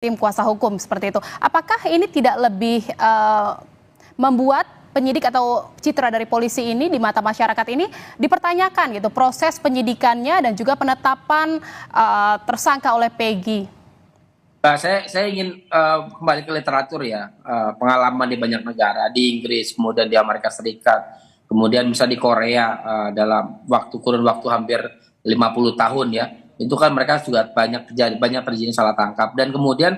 tim kuasa hukum seperti itu. Apakah ini tidak lebih membuat penyidik atau citra dari polisi ini di mata masyarakat ini dipertanyakan gitu proses penyidikannya dan juga penetapan tersangka oleh Peggy? Saya ingin kembali ke literatur ya, pengalaman di banyak negara, di Inggris, kemudian di Amerika Serikat, kemudian bisa di Korea dalam kurun waktu hampir 50 tahun ya, itu kan mereka juga banyak terjadi salah tangkap dan kemudian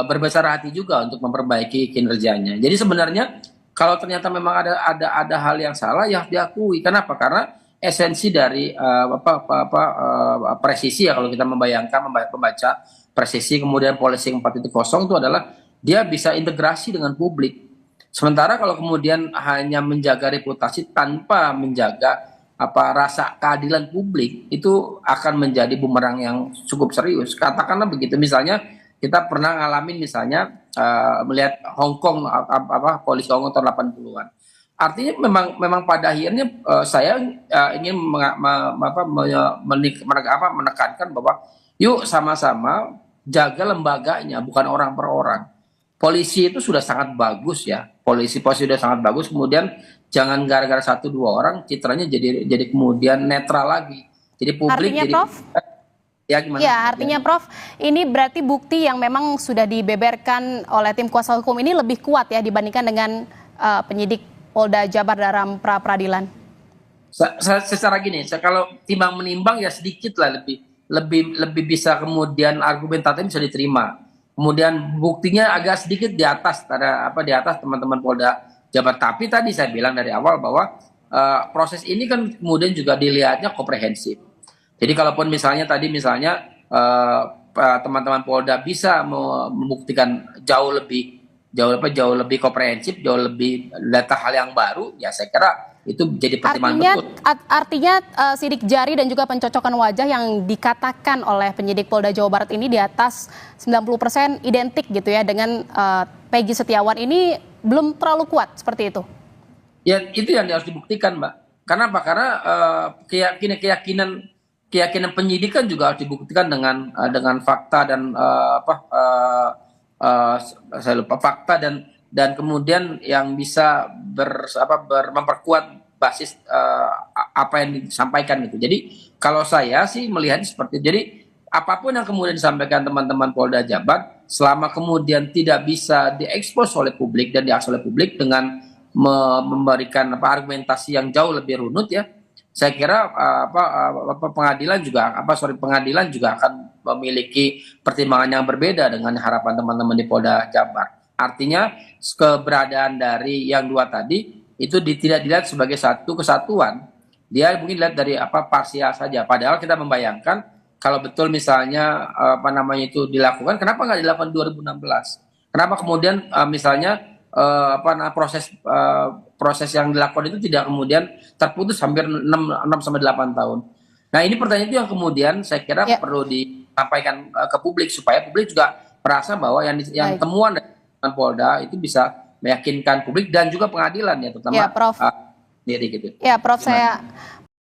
berbesar hati juga untuk memperbaiki kinerjanya. Jadi sebenarnya kalau ternyata memang ada hal yang salah ya diakui. Kenapa? Karena esensi dari presisi ya, kalau kita membayangkan membaca presisi kemudian policing 4.0 itu adalah dia bisa integrasi dengan publik. Sementara kalau kemudian hanya menjaga reputasi tanpa menjaga rasa keadilan publik, itu akan menjadi bumerang yang cukup serius. Katakanlah begitu, misalnya kita pernah ngalamin misalnya melihat Hong Kong, polisi Hong Kong tahun 80-an. Artinya memang pada akhirnya saya ingin menekankan bahwa yuk sama-sama jaga lembaganya, bukan orang per orang. Polisi itu sudah sangat bagus ya, polisi sudah sangat bagus. Kemudian jangan gara-gara 1-2 orang citranya jadi kemudian netral lagi. Jadi publik artinya, jadi Prof? Ya gimana? Ya, artinya Prof, ini berarti bukti yang memang sudah dibeberkan oleh tim kuasa hukum ini lebih kuat ya dibandingkan dengan penyidik Polda Jabar dalam pra peradilan. Secara gini, kalau timbang menimbang ya sedikit lah lebih bisa, kemudian argumentatif bisa diterima. Kemudian buktinya agak sedikit di atas di atas teman-teman Polda Jabar. Tapi tadi saya bilang dari awal bahwa proses ini kan kemudian juga dilihatnya komprehensif. Jadi kalaupun misalnya teman-teman Polda bisa membuktikan jauh lebih komprehensif, jauh lebih data hal yang baru, ya saya kira itu jadi pertimbangan betul. Artinya sidik jari dan juga pencocokan wajah yang dikatakan oleh penyidik Polda Jawa Barat ini di atas 90% identik gitu ya dengan Peggy Setiawan ini belum terlalu kuat seperti itu. Ya itu yang harus dibuktikan, Mbak. Karena apa? Karena keyakinan penyidikan juga harus dibuktikan dengan fakta dan saya lupa fakta dan kemudian yang bisa memperkuat basis apa yang disampaikan gitu. Jadi kalau saya sih melihat seperti itu. Jadi apapun yang kemudian disampaikan teman-teman Polda Jabar, selama kemudian tidak bisa diekspos oleh publik dan diakses oleh publik dengan memberikan argumentasi yang jauh lebih runut ya, saya kira pengadilan juga akan memiliki pertimbangan yang berbeda dengan harapan teman-teman di Polda Jabar. Artinya keberadaan dari yang dua tadi itu tidak dilihat sebagai satu kesatuan, dia mungkin dilihat dari parsial saja. Padahal kita membayangkan kalau betul misalnya itu dilakukan, kenapa nggak dilakukan 2016? Kenapa kemudian misalnya proses yang dilakukan itu tidak kemudian terputus hampir 6-8 tahun. Nah ini pertanyaan itu yang kemudian saya kira perlu disampaikan ke publik supaya publik juga merasa bahwa yang temuan dari Polda itu bisa meyakinkan publik dan juga pengadilan ya, terutama Prof. sendiri gitu. Ya Prof, saya